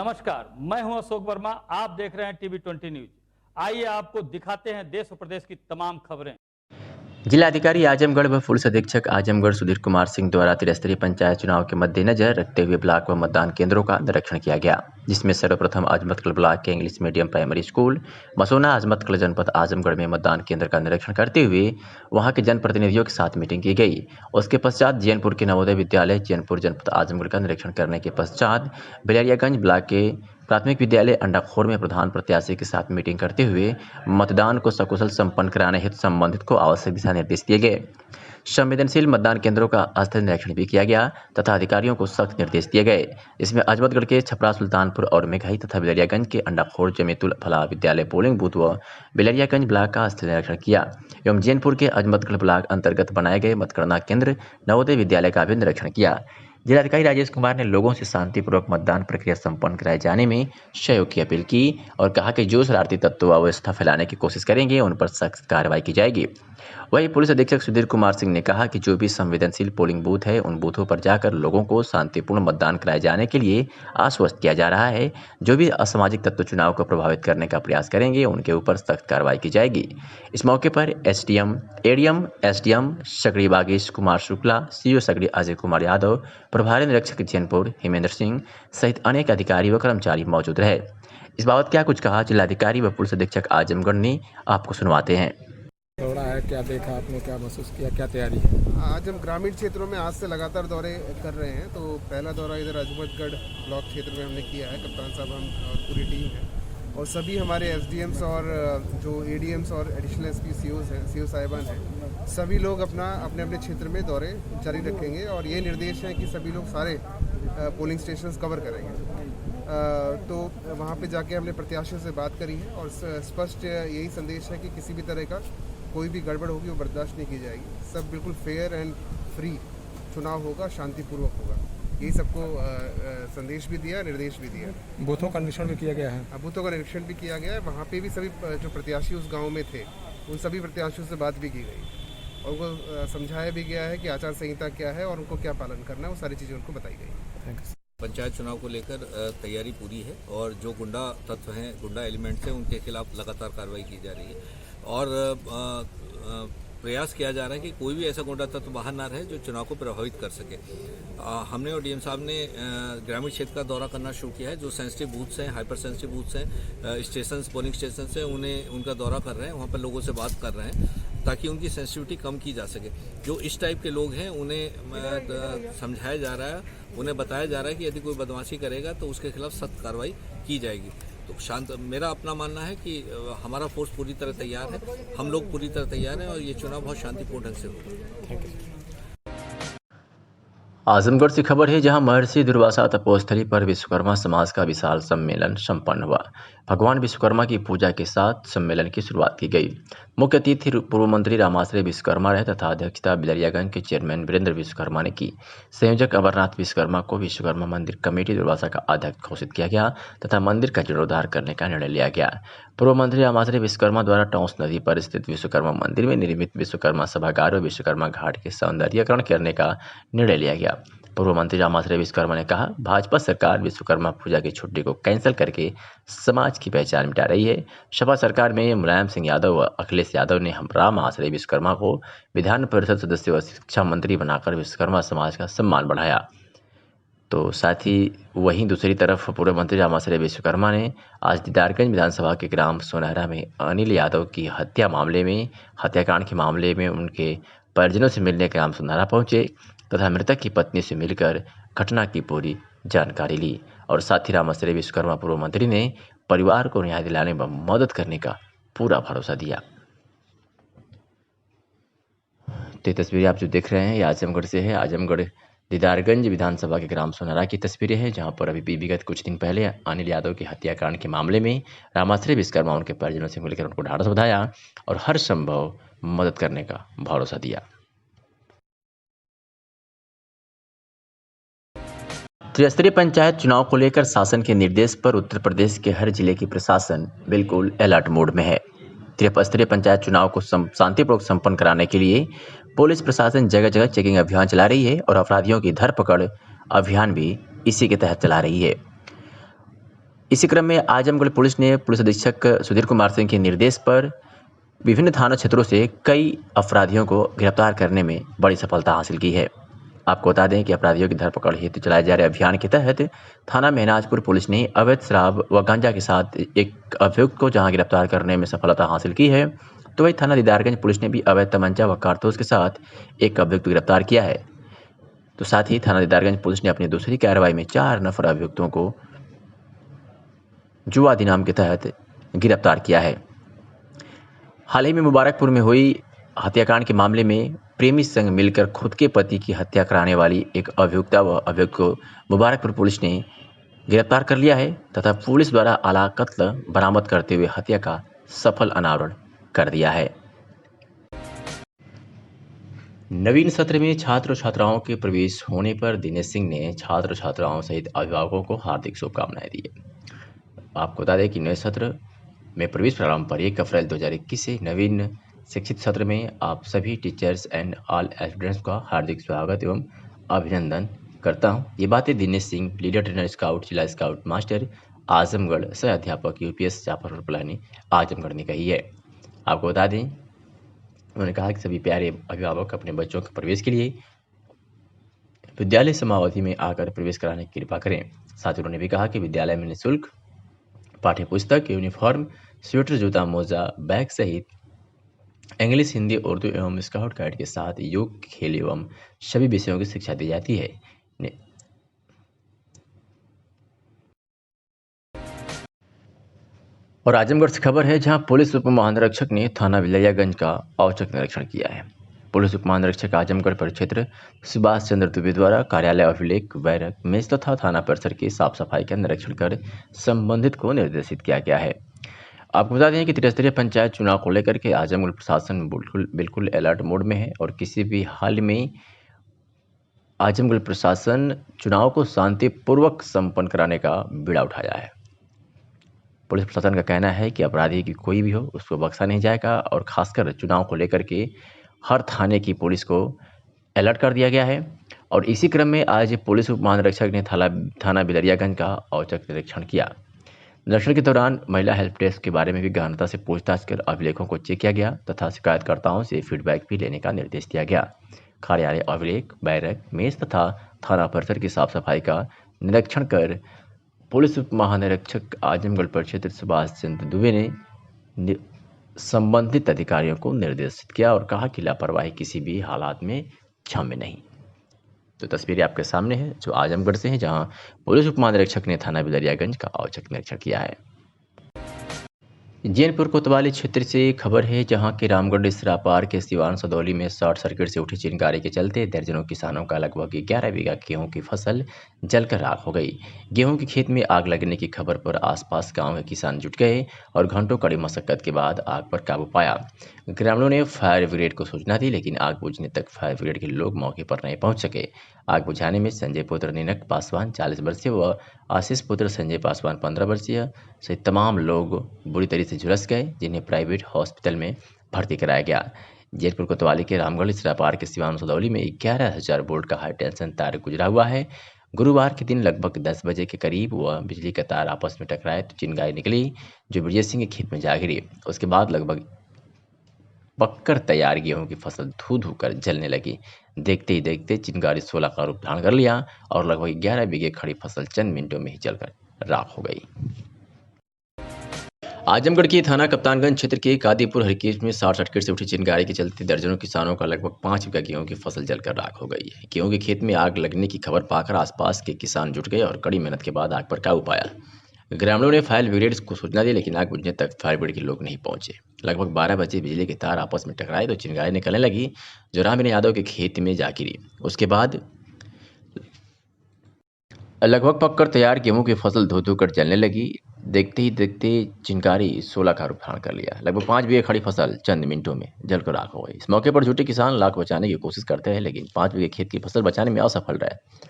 नमस्कार, मैं हूं अशोक वर्मा। आप देख रहे हैं टीवी 20 न्यूज। आइए आपको दिखाते हैं देश और प्रदेश की तमाम खबरें। जिलाधिकारी आजमगढ़ व पुलिस अधीक्षक आजमगढ़ सुधीर कुमार सिंह द्वारा त्रिस्तरीय पंचायत चुनाव के मद्देनजर रखते हुए ब्लॉक व मतदान केंद्रों का निरीक्षण किया गया, जिसमें सर्वप्रथम अजमतकल ब्लॉक के English medium primary school Masona Ajmatkal जनपद आजमगढ़ में मतदान केंद्र का निरीक्षण करते हुए वहां के जनप्रतिनिधियों के साथ मीटिंग की गई। उसके पश्चात जैनपुर के नवोदय विद्यालय जैनपुर जनपद आजमगढ़ का निरीक्षण करने के पश्चात बिलरियागंज ब्लॉक के प्राथमिक विद्यालय अंडाखोर में प्रधान प्रत्याशी के साथ मीटिंग करते हुए मतदान को सकुशल संपन्न कराने हेतु संबंधित को आवश्यक दिशा निर्देश दिए गए। संवेदनशील मतदान केंद्रों का स्थल निरीक्षण भी किया गया तथा अधिकारियों को सख्त निर्देश दिए गए। इसमें अजमतगढ़ के छपरा सुल्तानपुर और मेघाई तथा बिलरियागंज के अंडाखोर जमीतुल फलाह विद्यालय पोलिंग बूथ व बिलरियागंज ब्लॉक का स्थल निरीक्षण किया एवं जैनपुर के अजमतगढ़ ब्लॉक अंतर्गत बनाए गए मतगणना केंद्र नवोदय विद्यालय का भी निरीक्षण किया। जिलाधिकारी राजेश कुमार ने लोगों से शांतिपूर्वक मतदान प्रक्रिया संपन्न कराए जाने में सहयोग की अपील की और कहा कि जो शरारती तत्व अव्यवस्था फैलाने की कोशिश करेंगे उन पर सख्त कार्रवाई की जाएगी। वहीं पुलिस अधीक्षक सुधीर कुमार सिंह ने कहा कि जो भी संवेदनशील पोलिंग बूथ है उन बूथों पर जाकर लोगों को शांतिपूर्ण मतदान कराए जाने के लिए आश्वस्त किया जा रहा है। जो भी असामाजिक तत्व चुनाव को प्रभावित करने का प्रयास करेंगे उनके ऊपर सख्त कार्रवाई की जाएगी। इस मौके पर SDM ADM SDM Sakdi Bagesh Kumar Shukla, CO Sakdi Ajay Kumar Yadav, प्रभारी निरीक्षक जैनपुर हेमेंद्र सिंह सहित अनेक अधिकारी व कर्मचारी मौजूद रहे। इस बाबत क्या कुछ कहा जिलाधिकारी व पुलिस अधीक्षक आजमगढ़ ने, आपको सुनवाते हैं। दौड़ा है, क्या देखा आपने, क्या महसूस किया, क्या तैयारी है? आज हम ग्रामीण क्षेत्रों में आज से लगातार दौरे कर रहे हैं। तो पहला दौरा इधर अजमतगढ़ ब्लॉक क्षेत्र में हमने किया है। कप्तान साहब हम और पूरी टीम है और सभी हमारे एसडीएम्स और जो एडीएम्स और एडिशनल एसपी सीओज हैं, सीओ साहिबान हैं, सभी लोग अपने अपने क्षेत्र में दौरे जारी रखेंगे और ये निर्देश हैं कि सभी लोग सारे पोलिंग स्टेशंस कवर करेंगे। तो वहाँ पे जाके हमने प्रत्याशियों से बात करी है और स्पष्ट यही संदेश है कि किसी भी तरह का कोई भी गड़बड़ होगी वो बर्दाश्त नहीं की जाएगी। सब बिल्कुल फेयर एंड फ्री चुनाव होगा, शांतिपूर्वक होगा। यही सबको संदेश भी दिया, निर्देश भी दिया। बूथों का निरीक्षण भी किया गया है। बूथों का निरीक्षण भी किया गया है। वहाँ पे भी सभी जो प्रत्याशी उस गांव में थे उन सभी प्रत्याशियों से बात भी की गई और उनको समझाया भी गया है कि आचार संहिता क्या है और उनको क्या पालन करना है, वो सारी चीज़ें उनको बताई गई। पंचायत चुनाव को लेकर तैयारी पूरी है और जो गुंडा तत्व हैं, गुंडा एलिमेंट्स हैं, उनके खिलाफ लगातार कार्रवाई की जा रही है और प्रयास किया जा रहा है कि कोई भी ऐसा गुंडा तत्व बाहर ना रहे जो चुनाव को प्रभावित कर सके। हमने और डीएम साहब ने ग्रामीण क्षेत्र का दौरा करना शुरू किया है। जो सेंसिटिव बूथ्स हैं, हाइपर सेंसिटिव बूथ्स हैं, स्टेशन पोलिंग स्टेशन हैं, उन्हें उनका दौरा कर रहे हैं, वहाँ पर लोगों से बात कर रहे हैं ताकि उनकी सेंसिटिविटी कम की जा सके। जो इस टाइप के लोग हैं उन्हें समझाया जा रहा है, उन्हें बताया जा रहा है कि यदि कोई बदमाशी करेगा तो उसके खिलाफ सख्त कार्रवाई की जाएगी। तो मेरा अपना मानना है कि हमारा फोर्स पूरी तरह तैयार है, हम लोग पूरी तरह तैयार हैं और ये चुनाव बहुत शांतिपूर्ण ढंग से होगा। आजमगढ़ से खबर है, जहां महर्षि दुर्वासा तपोस्थली पर विश्वकर्मा समाज का विशाल सम्मेलन संपन्न हुआ। भगवान विश्वकर्मा की पूजा के साथ सम्मेलन की शुरुआत की गई। मुख्य अतिथि पूर्व मंत्री रामाश्रय विश्वकर्मा रहे तथा अध्यक्षता बिलरियागंज के चेयरमैन वीरेंद्र विश्वकर्मा ने की। संयोजक अमरनाथ विश्वकर्मा को विश्वकर्मा मंदिर कमेटी दुर्वासा का अध्यक्ष घोषित किया गया तथा मंदिर का जीर्णोद्धार करने का निर्णय लिया गया। पूर्व मंत्री रामाश्रय विश्वकर्मा द्वारा टॉन्स नदी पर स्थित विश्वकर्मा मंदिर में निर्मित विश्वकर्मा सभागार और विश्वकर्मा घाट के सौंदर्यीकरण करने का निर्णय लिया गया। पूर्व मंत्री रामाश्रय विश्वकर्मा ने कहा, भाजपा सरकार विश्वकर्मा पूजा की छुट्टी को कैंसिल करके समाज की पहचान मिटा रही है। सपा सरकार में मुलायम सिंह यादव व अखिलेश यादव ने रामाश्रय विश्वकर्मा को विधान परिषद सदस्य व शिक्षा मंत्री बनाकर विश्वकर्मा समाज का सम्मान बढ़ाया। तो साथ ही वहीं दूसरी तरफ पूर्व मंत्री रामाश्रय विश्वकर्मा ने आज दीदारगंज विधानसभा के ग्राम सोनहरा में अनिल यादव की हत्याकांड के मामले में उनके परिजनों से मिलने ग्राम सोनहरा पहुंचे तथा मृतक की पत्नी से मिलकर घटना की पूरी जानकारी ली और साथ ही रामाश्रय विश्वकर्मा पूर्व मंत्री ने परिवार को न्याय दिलाने में मदद करने का पूरा भरोसा दिया। तो ये तस्वीरें आप जो देख रहे हैं ये आजमगढ़ से है। आजमगढ़ दीदारगंज विधानसभा के ग्राम सोनहरा की तस्वीरें हैं, जहां पर अभी विगत कुछ दिन पहले अनिल यादव के हत्याकांड के मामले में रामाश्रय विश्वकर्मा उनके परिजनों से मिलकर उनको ढाढ़स बंधाया और हर संभव मदद करने का भरोसा दिया। त्रिस्तरीय पंचायत चुनाव को लेकर शासन के निर्देश पर उत्तर प्रदेश के हर जिले की प्रशासन बिल्कुल अलर्ट मोड में है। त्रिस्तरीय पंचायत चुनाव को शांतिपूर्वक संपन्न कराने के लिए पुलिस प्रशासन जगह जगह चेकिंग अभियान चला रही है और अपराधियों की धरपकड़ अभियान भी इसी के तहत चला रही है। इसी क्रम में आजमगढ़ पुलिस ने पुलिस अधीक्षक सुधीर कुमार सिंह के निर्देश पर विभिन्न थाना क्षेत्रों से कई अपराधियों को गिरफ्तार करने में बड़ी सफलता हासिल की है। आपको बता दें कि अपराधियों की धरपकड़ हेतु चलाए जा रहे अभियान के तहत थाना महनाजपुर पुलिस ने अवैध शराब व गांजा के साथ एक अभियुक्त को जहां गिरफ्तार करने में सफलता हासिल की है, तो वही थाना दीदारगंज पुलिस ने भी अवैध तमंचा व कारतूस के साथ एक अभियुक्त गिरफ्तार किया है। तो साथ ही थाना दीदारगंज पुलिस ने अपनी दूसरी कार्रवाई में 4 नफर अभियुक्तों को जुआ अधिनियम के तहत गिरफ्तार किया है। हाल ही में मुबारकपुर में हुई हत्याकांड के मामले में प्रेमी संग मिलकर खुद के पति की हत्या कराने वाली एक अभियुक्ता व अभियुक्त को मुबारकपुर पुलिस ने गिरफ्तार कर लिया है तथा पुलिस द्वारा आला कत्ल बरामद करते हुए हत्या का सफल अनावरण कर दिया है। नवीन सत्र में छात्र छात्राओं के प्रवेश होने पर दिनेश सिंह ने छात्र छात्राओं सहित अभिभावकों को हार्दिक शुभकामनाएं दी है। आपको बता दें कि नए सत्र में प्रवेश प्रारंभ पर 1 अप्रैल 2021 से नवीन शिक्षित सत्र में आप सभी टीचर्स एंड ऑल स्टूडेंट्स का हार्दिक स्वागत एवं अभिनंदन करता हूं। ये बातें Dinesh Singh, leader trainer scout, जिला स्काउट मास्टर आजमगढ़, सह अध्यापक यूपीएस जाफर पलानी आजमगढ़ ने कही है। आपको बता दें उन्होंने कहा कि सभी प्यारे अभिभावक अपने बच्चों के प्रवेश के लिए विद्यालय समावधि में आकर प्रवेश कराने की कृपा करें। साथ ही उन्होंने भी कहा कि विद्यालय में निःशुल्क पाठ्य पुस्तक, यूनिफॉर्म, स्वेटर, जूता, मोजा, बैग सहित इंग्लिश, हिंदी, उर्दू एवं स्काउट गाइड के साथ योग, खेल एवं सभी विषयों की शिक्षा दी जाती है। और आजमगढ़ से खबर है जहां पुलिस उप महानिरीक्षक ने थाना बिलैयागंज का औचक निरीक्षण किया है। पुलिस उप महानिरीक्षक आजमगढ़ परिक्षेत्र सुभाष चंद्र दुबे द्वारा कार्यालय, अभिलेख, बैरक, मेज तथा थाना परिसर की साफ सफाई का निरीक्षण कर संबंधित को निर्देशित किया गया है। आपको बता दें कि त्रिस्तरीय पंचायत चुनाव को लेकर के आजमगढ़ प्रशासन बिल्कुल अलर्ट मोड में है और किसी भी हाल में आजमगढ़ प्रशासन चुनाव को शांतिपूर्वक संपन्न कराने का बीड़ा उठाया है। पुलिस प्रशासन का कहना है कि अपराधी की कोई भी हो उसको बख्शा नहीं जाएगा और खासकर चुनाव को लेकर के हर थाने की पुलिस को अलर्ट कर दिया गया है। और इसी क्रम में आज पुलिस उप महानिरीक्षक ने थाना बिलरियागंज का औचक निरीक्षण किया। निरीक्षण के दौरान महिला हेल्प डेस्क के बारे में भी गहनता से पूछताछ कर अभिलेखों को चेक किया गया तथा शिकायतकर्ताओं से फीडबैक भी लेने का निर्देश दिया गया। कार्यालय, अभिलेख, बैरक, मेज तथा थाना परिसर की साफ सफाई का निरीक्षण कर पुलिस उप महानिरीक्षक आजमगढ़ परिक्षेत्र सुभाष चंद्र दुबे ने संबंधित अधिकारियों को निर्देशित किया और कहा कि लापरवाही किसी भी हालात में क्षम्य नहीं। तो तस्वीरें आपके सामने है जो आजमगढ़ से है, जहां पुलिस उप महानिरीक्षक ने थाना बिलरियागंज का औचक निरीक्षण किया है। जैनपुर कोतवाली क्षेत्र से खबर है जहां के रामगढ़ इसरापार के सिवान सदौली में शॉर्ट सर्किट से उठी चिंगारी के चलते दर्जनों किसानों का लगभग 11 बीघा गेहूं की फसल जलकर राख हो गई। गेहूं के खेत में आग लगने की खबर पर आसपास गांव के किसान जुट गए और घंटों कड़ी मशक्कत के बाद आग पर काबू पाया। ग्रामीणों ने फायर ब्रिगेड को सूचना दी लेकिन आग बुझने तक फायर ब्रिगेड के लोग मौके पर नहीं पहुंच सके। आग बुझाने में संजय पुत्र निनक पासवान 40 वर्षीय व आशीष पुत्र संजय पासवान 15 वर्षीय सहित तमाम लोग बुरी तरह से झुलस गए, जिन्हें प्राइवेट हॉस्पिटल में भर्ती कराया गया। जैनपुर कोतवाली के रामगढ़ इसरापार के सिवान सदौली में 11,000 वोल्ट का हाई टेंशन तार गुजरा हुआ है। गुरुवार के दिन लगभग 10 बजे के करीब वह बिजली का तार आपस में टकराए तो चिंगारी निकली जो ब्रजेश सिंह के खेत में जा गिरी। उसके बाद लगभग पककर तैयार गेहूं की फसल धू धू कर जलने लगी। देखते ही देखते चिंगारी 16 का रूप धारण कर लिया और लगभग 11 बीघे खड़ी फसल चंद मिनटों में ही जलकर राख हो गई। आजमगढ़ के थाना कप्तानगंज क्षेत्र के कादीपुर हरकीज में शॉर्ट सर्किट से उठी चिंगारी के चलते दर्जनों किसानों का लगभग 5 बीघा गेहूं की फसल जलकर राख हो गई है। गेहूं के खेत में आग लगने की खबर पाकर आसपास के किसान जुट गए और कड़ी मेहनत के बाद आग पर काबू पाया। ग्रामीणों ने फायर ब्रिगेड को सूचना दी लेकिन आग बुझने तक फायर ब्रिगेड के लोग नहीं पहुंचे। लगभग 12 बजे बिजली के तार आपस में टकराए तो चिंगारी निकलने लगी जो रामविनय यादव के खेत में जा गिरी। उसके बाद लगभग पककर तैयार गेहूं की फसल धो धो कर जलने लगी। देखते ही देखते चिंगारी 16 का रूप धारण कर लिया। लगभग 5 बीघे खड़ी फसल चंद मिनटों में जलकर राख हो गई। इस मौके पर जुटे किसान लाख बचाने की कोशिश करते हैं लेकिन 5 बीघे खेत की फसल बचाने में असफल रहे।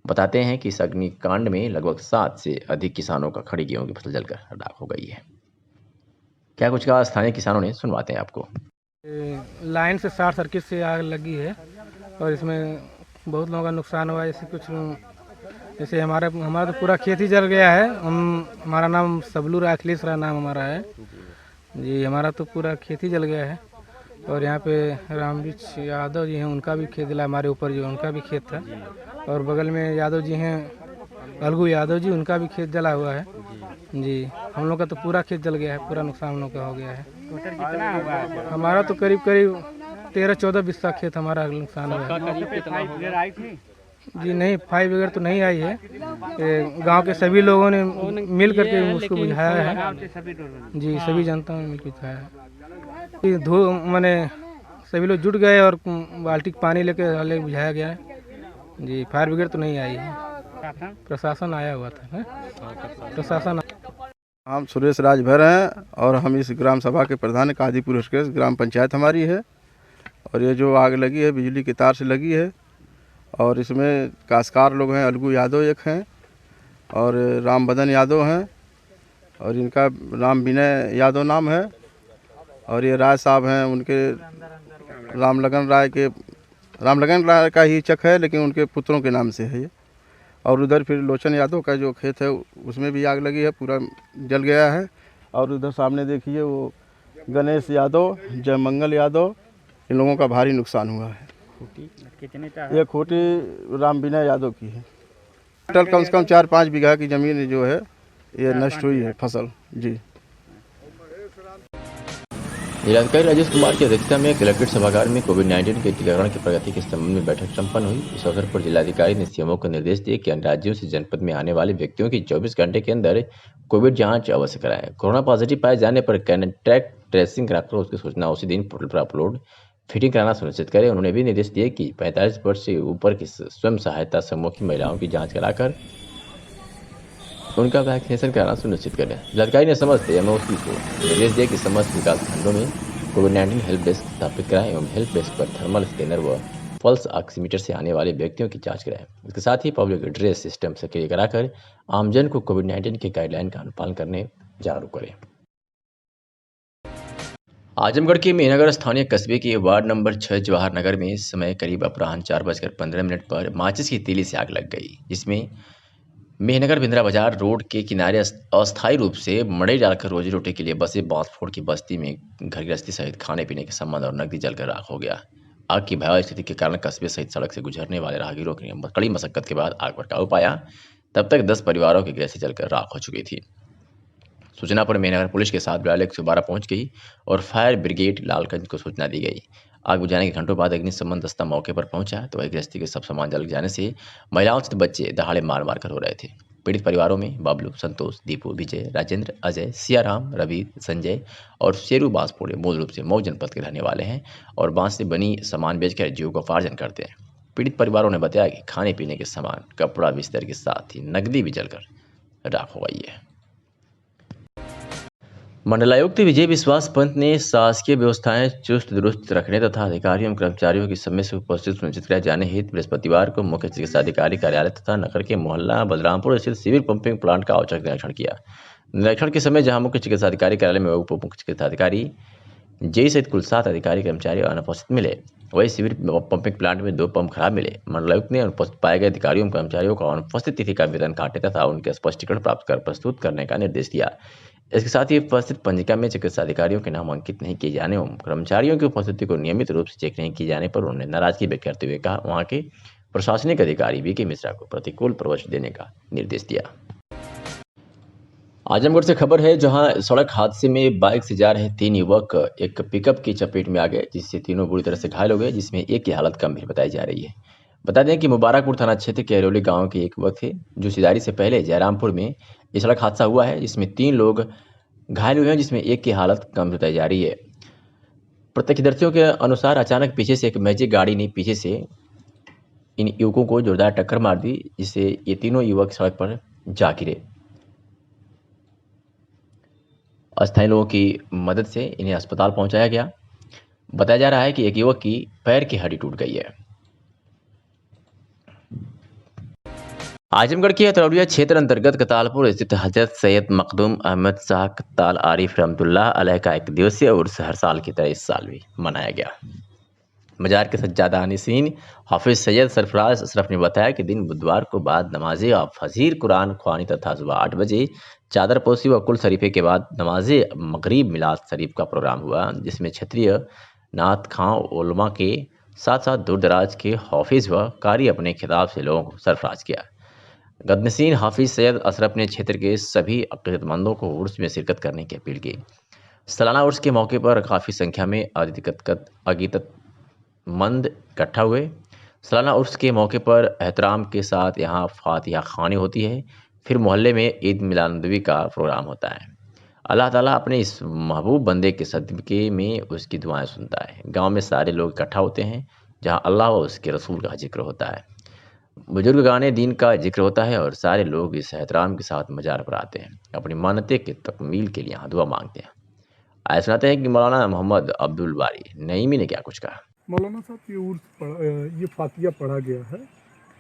बताते हैं कि इस अग्निकांड में लगभग 7 से अधिक किसानों का खड़ी गेहूं की फसल जलकर राख हो गई है। क्या कुछ कहा स्थानीय किसानों ने, सुनवाते हैं आपको। लाइन से शॉर्ट सर्किट से आग लगी है और इसमें बहुत लोगों का नुकसान हुआ है। जैसे कुछ जैसे हमारा तो पूरा खेत ही जल गया है। हमारा नाम सबलू अखिलेश राय नाम हमारा है जी। हमारा तो पूरा खेत ही जल गया है। और यहाँ पे रामवृक्ष यादव जी हैं, उनका भी खेत जला, हमारे ऊपर जो उनका भी खेत था। और बगल में यादव जी हैं, अलगू यादव जी, उनका भी खेत जला हुआ है जी। हम लोग का तो पूरा खेत जल गया है, पूरा नुकसान हम लोग का हो गया है। कितना हुआ? हमारा तो करीब 13-14 बिस्सा खेत हमारा नुकसान हुआ है जी। नहीं, फायर ब्रिगेड तो नहीं आई है। गांव के सभी लोगों ने मिल करके उसको बुझाया है जी। सभी जनता ने मिलकर बुझाया है। मैंने सभी लोग जुट गए और बाल्टी पानी लेके बुझाया गया है जी। फायर ब्रिगेड तो नहीं आई है, प्रशासन आया हुआ था। प्रशासन हम सुरेश राजभर हैं और हम इस ग्राम सभा के प्रधान कादीपुर ग्राम पंचायत हमारी है। और ये जो आग लगी है बिजली की तार से लगी है। और इसमें काश्तकार लोग हैं, अलगू यादव एक हैं और राम बदन यादव हैं और इनका राम विनय यादव नाम है। और ये राय साहब हैं, उनके रामलगन राय का ही चक है, लेकिन उनके पुत्रों के नाम से है ये। और उधर फिर लोचन यादव का जो खेत है उसमें भी आग लगी है, पूरा जल गया है। और उधर सामने देखिए वो गणेश यादव, जयमंगल यादव, इन लोगों का भारी नुकसान हुआ है। ये खोटी राम विनय यादव की है। टोटल कम से कम 4-5 बीघा की ज़मीन जो है ये नष्ट हुई है फसल जी। जिलाधिकारी राजेश कुमार की अध्यक्षता में कलेक्ट्रेट सभागार में कोविड-19 के टीकाकरण की प्रगति के संबंध में बैठक संपन्न हुई। इस अवसर पर जिलाधिकारी ने सीएमओ को निर्देश दिए कि अन्य राज्यों से जनपद में आने वाले व्यक्तियों की 24 घंटे के अंदर कोविड जांच अवश्य कराएं। कोरोना पॉजिटिव पाए जाने पर कॉन्टैक्ट ट्रेसिंग कराकर उसकी सूचना उसी दिन पोर्टल पर अपलोड फिटिंग कराना सुनिश्चित करें। उन्होंने भी निर्देश दिए कि 45 वर्ष से ऊपर की स्वयं सहायता समूह की महिलाओं की जाँच कराकर उनका वैक्सीनेशन कराना सुनिश्चित करें। जिलाधिकारी ने समस्त एमओसी को निर्देश दिया कि समस्त विकास खंडों में कोविड-19 हेल्प डेस्क स्थापित कराएं एवं हेल्प डेस्क पर थर्मल स्कैनर व पल्स ऑक्सीमीटर से आने वाले व्यक्तियों की जांच कराएं। इसके साथ ही पब्लिक एड्रेस सिस्टम सक्रिय कराकर आमजन को कोविड-19 के गाइडलाइन का अनुपालन करने जागरूक करें। आजमगढ़ के मेहनगर स्थानीय कस्बे के वार्ड नंबर 6 जवाहर नगर में समय करीब अपराह्न 4:15 पर माचिस की तीली से आग लग गई, जिसमें मेहनगर बिंद्रा बाजार रोड के किनारे अस्थायी रूप से मड़ई डालकर रोजी रोटी के लिए बसे बांसफोड़ की बस्ती में घर गृहस्थी सहित खाने पीने के सामान और नकदी जलकर राख हो गया। आग की भयावह स्थिति के कारण कस्बे सहित सड़क से गुजरने वाले राहगीरों ने कड़ी मशक्कत के बाद आग पर काबू पाया। तब तक 10 परिवारों की गृहस्थी जलकर राख हो चुकी थी। सूचना पर मेहनगर पुलिस के साथ विद्यालय 112 पहुंच गई और फायर ब्रिगेड लालगंज को सूचना दी गई। आग बुझाने के घंटों बाद अग्निशमन दस्ता मौके पर पहुंचा तो वही गृहस्थी के सब सामान जल जाने से महिलाओं से बच्चे दहाड़े मार मार कर रो रहे थे। पीड़ित परिवारों में बाबलू, संतोष, दीपू, विजय, राजेंद्र, अजय, सियाराम, रवि, संजय और शेरू बांसफोड़े मूल रूप से मऊ जनपद के रहने वाले हैं और बांस से बनी सामान बेचकर जीविकोपार्जन करते हैं। पीड़ित परिवारों ने बताया कि खाने पीने के सामान, कपड़ा, बिस्तर के साथ ही नकदी भी जलकर राख हो गई है। मंडलायुक्त विजय विश्वास पंत ने शासकीय व्यवस्थाएं चुस्त दुरुस्त रखने तथा अधिकारियों एवं कर्मचारियों की समय से उपस्थित सुनिश्चित कराए जाने हेतु बृहस्पतिवार को मुख्य चिकित्साधिकारी कार्यालय तथा नगर के मोहल्ला बलरामपुर स्थित सिविल पंपिंग प्लांट का औचक निरीक्षण किया। निरीक्षण के समय जहां मुख्य चिकित्साधिकारी कार्यालय में उप मुख्य चिकित्साधिकारी जेई सहित कुल 7 अधिकारी कर्मचारी अनुपस्थित मिले, वही सिविल पंपिंग प्लांट में 2 पंप खराब मिले। मंडलायुक्त ने अनुपस्थित पाए गए अधिकारियों एवं कर्मचारियों को अनुपस्थित तिथि का वेतन काटे तथा उनके स्पष्टीकरण प्राप्त कर प्रस्तुत करने का निर्देश दिया। इसके साथ ही उपस्थित पंजिका में चिकित्साधिकारियों के नाम अंकित नहीं किए जाने एवं कर्मचारियों की उपस्थिति को नियमित रूप से चेक नहीं किए जाने पर उन्होंने नाराजगी व्यक्त करते हुए कहा वहां के प्रशासनिक अधिकारी वीके मिश्रा को प्रतिकूल प्रवचन देने का निर्देश दिया। आजमगढ़ से खबर है जहां सड़क हादसे में बाइक से जा रहे 3 युवक एक पिकअप की चपेट में आ गए, जिससे तीनों बुरी तरह से घायल हो गए, जिसमें एक की हालत गंभीर बताई जा रही है। बता दें कि मुबारकपुर थाना क्षेत्र के अरोली गांव के एक युवक थे जो सिदारी से पहले जयरामपुर में ये सड़क हादसा हुआ है, जिसमें 3 लोग घायल हुए हैं, जिसमें एक की हालत गंभीर बताई जा रही है। प्रत्यक्षदर्शियों के अनुसार अचानक पीछे से एक मैजिक गाड़ी ने पीछे से इन युवकों को जोरदार टक्कर मार दी, जिससे ये तीनों युवक सड़क पर जा गिरे। स्थानीय लोगों की मदद से इन्हें अस्पताल पहुंचाया गया। बताया जा रहा है कि एक युवक की पैर की हड्डी टूट गई है। आजमगढ़ के अतरौलिया क्षेत्र अंतर्गत कतालपुर स्थित हजरत सैयद मखदूम अहमद शाह कत्ताल आरिफ रहमतुल्लाह अलैह का 1 दिवसीय उर्स हर साल की तरह इस साल भी मनाया गया। मजार के सज्जादा नसीन हाफिज सैयद सरफराज अशरफ ने बताया कि दिन बुधवार को बाद नमाज फजीर कुरान ख्वानी तथा सुबह 8 बजे चादर पोशी व कुल शरीफे के बाद नमाज मगरिब मिलाद शरीफ का प्रोग्राम हुआ, जिसमें क्षेत्रीय नात खां उलमा के साथ साथ दूर दराज के हाफिज व कारी अपने खिताब से लोगों को सरफराज किया। गदनसीन हाफिज सैयद अशरफ ने क्षेत्र के सभी अकीदतमंदों को उर्स में शिरकत करने की अपील की। सालाना उर्स के मौके पर काफ़ी संख्या में अकीदतमंद इकट्ठा हुए। सालाना उर्स के मौके पर एहतराम के साथ यहाँ फातिहा ख़वानी होती है, फिर मोहल्ले में ईद मिलादुन्नबी का प्रोग्राम होता है। अल्लाह ताला अपने इस महबूब बंदे के सदक़े में उसकी दुआएं सुनता है। गांव में सारे लोग इकट्ठा होते हैं जहां अल्लाह व उसके रसूल का जिक्र होता है, बुजुर्ग गाने दीन का जिक्र होता है और सारे लोग इस एहतराम के साथ मजार पर आते हैं, अपनी मान्यते के तकमील के लिए यहाँ दुआ मांगते हैं। आए सुनाते हैं कि मौलाना मोहम्मद अब्दुल बारी नईमी ने क्या कुछ कहा। मौलाना साहब, ये फातिहा पढ़ा गया है,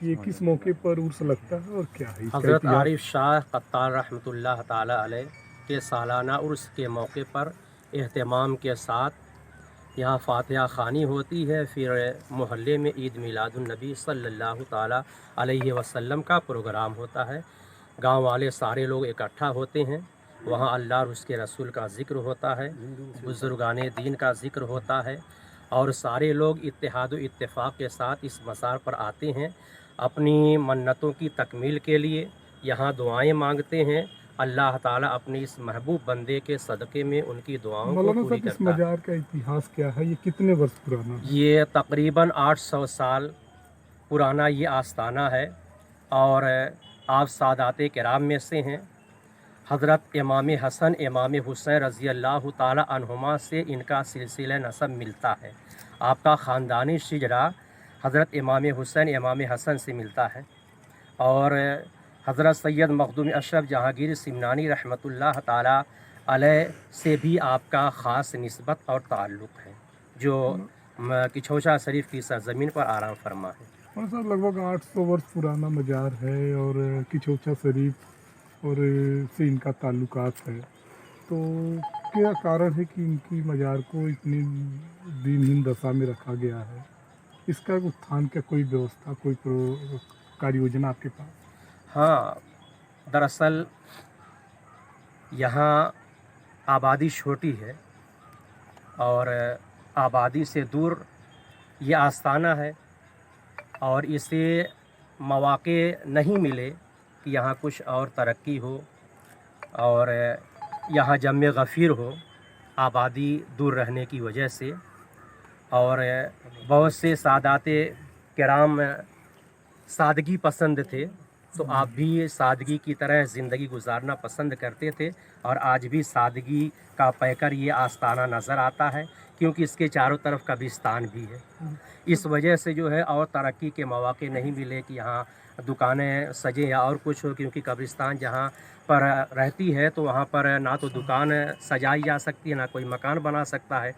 ये किस मौके पर उर्स लगता है और क्या है? हज़रत आरिफ शाह क़त्तार रहमतुल्लाह ताला अलैह के सालाना उर्स के मौके पर एहतमाम के साथ यहाँ फातिहा ख़वानी होती है। फिर मोहल्ले में ईद मिलादुन्नबी सल्लल्लाहु ताला अलैहि वसल्लम का प्रोग्राम होता है। गांव वाले सारे लोग इकट्ठा होते हैं, वहाँ अल्लाह और उसके रसूल का ज़िक्र होता है, बुजुर्गाने दीन का ज़िक्र होता है और सारे लोग इत्तेहाद व इत्तेफाक के साथ इस मज़ार पर आते हैं अपनी मन्नतों की तकमील के लिए। यहाँ दुआएं मांगते हैं। अल्लाह ताला अपने इस महबूब बंदे के सदक़े में उनकी दुआओं को पूरी करता है। इस मजार का इतिहास क्या है? ये कितने वर्ष पुराना है? ये तकरीबन 800 साल पुराना ये आस्ताना है और आप सादाते किराम में से हैं। हज़रत इमाम हसन इमाम हुसैन रज़ी अल्लाह ताला अन्हुमा से इनका सिलसिला नसब मिलता है। आपका ख़ानदानी शिजरा हज़रत इमाम हुसैन इमाम हसन से मिलता है और हज़रत सैयद मखदूम अशरफ जहांगीर सिमनानी रहमतुल्लाह ताला अलैह से भी आपका ख़ास निस्बत और ताल्लुक़ है, जो किछोचा शरीफ की सरज़मीन पर आराम फरमा है। साहब, लगभग 800 वर्ष पुराना मजार है और किछोचा शरीफ और से इनका ताल्लुकात है, तो क्या कारण है कि इनकी मजार को इतनी दीनहीन दशा में रखा गया है? इसका उत्थान का कोई व्यवस्था, कोई कार्य योजना आपके पास? हाँ, दरअसल यहाँ आबादी छोटी है और आबादी से दूर ये आस्ताना है और इसे मौक़े नहीं मिले कि यहाँ कुछ और तरक्की हो और यहाँ जम्मे गफ़ीर हो, आबादी दूर रहने की वजह से। और बहुत से सादाते किराम सादगी पसंद थे, तो आप भी सादगी की तरह ज़िंदगी गुजारना पसंद करते थे और आज भी सादगी का पैकर ये आस्ताना नज़र आता है, क्योंकि इसके चारों तरफ कब्रिस्तान भी है। इस वजह से जो है और तरक्की के मौक़े नहीं मिले कि यहाँ दुकानें सजें या और कुछ हो, क्योंकि कब्रिस्तान जहाँ पर रहती है तो वहाँ पर ना तो दुकान सजाई जा सकती है, ना कोई मकान बना सकता है।